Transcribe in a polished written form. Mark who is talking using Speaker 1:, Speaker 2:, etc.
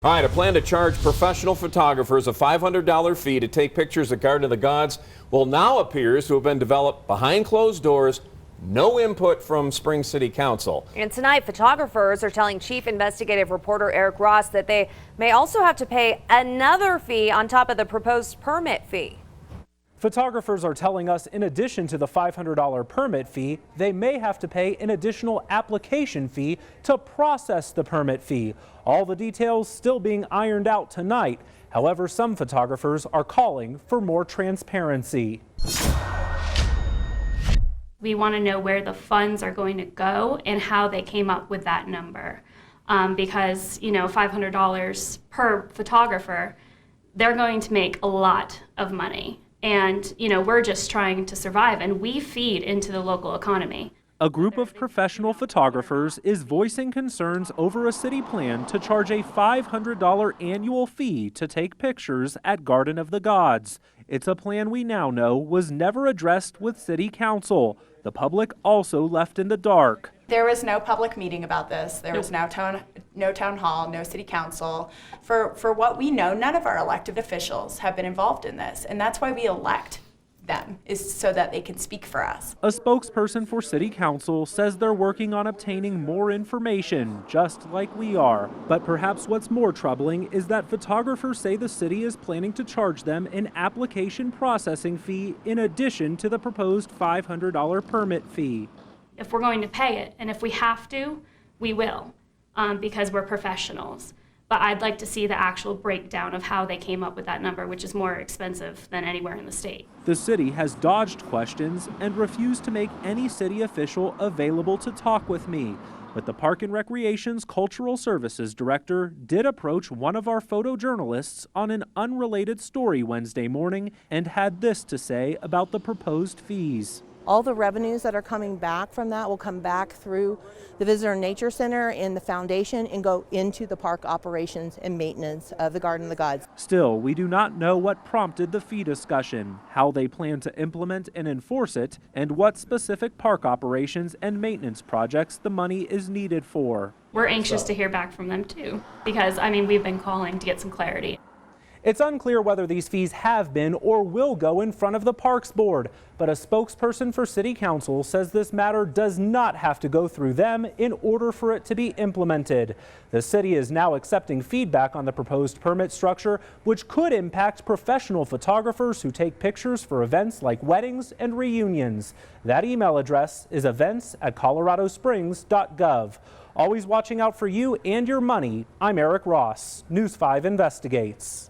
Speaker 1: All right, a plan to charge professional photographers a $500 fee to take pictures at Garden of the Gods well now appears to have been developed behind closed doors, no input from Spring City Council.
Speaker 2: And tonight, photographers are telling Chief Investigative Reporter Eric Ross that they may also have to pay another fee on top of the proposed permit fee.
Speaker 3: Photographers are telling us in addition to the $500 permit fee, they may have to pay an additional application fee to process the permit fee. All the details still being ironed out tonight. However, some photographers are calling for more transparency.
Speaker 4: We want to know where the funds are going to go and how they came up with that number. Because, $500 per photographer, they're going to make a lot of money. And, we're just trying to survive, and we feed into the local economy.
Speaker 3: A group of professional photographers is voicing concerns over a city plan to charge a $500 annual fee to take pictures at Garden of the Gods. It's a plan we now know was never addressed with City Council. The public also left in the dark.
Speaker 5: There was no public meeting about this. There was no town hall, no city council. For what we know, none of our elected officials have been involved in this, and that's why we elect them, is so that they can speak for us.
Speaker 3: A spokesperson for City Council says they're working on obtaining more information, just like we are. But perhaps what's more troubling is that photographers say the city is planning to charge them an application processing fee in addition to the proposed $500 permit fee.
Speaker 4: If we're going to pay it, and if we have to, we will, because we're professionals. But I'd like to see the actual breakdown of how they came up with that number, which is more expensive than anywhere in the state.
Speaker 3: The city has dodged questions and refused to make any city official available to talk with me. But the Park and Recreation's Cultural Services Director did approach one of our photojournalists on an unrelated story Wednesday morning and had this to say about the proposed fees.
Speaker 6: All the revenues that are coming back from that will come back through the Visitor and Nature Center and the foundation and go into the park operations and maintenance of the Garden of the Gods.
Speaker 3: Still, we do not know what prompted the fee discussion, how they plan to implement and enforce it, and what specific park operations and maintenance projects the money is needed for.
Speaker 4: We're anxious to hear back from them too, because we've been calling to get some clarity.
Speaker 3: It's unclear whether these fees have been or will go in front of the Parks Board, but a spokesperson for City Council says this matter does not have to go through them in order for it to be implemented. The city is now accepting feedback on the proposed permit structure, which could impact professional photographers who take pictures for events like weddings and reunions. That email address is events@coloradosprings.gov. Always watching out for you and your money, I'm Eric Ross, News 5 Investigates.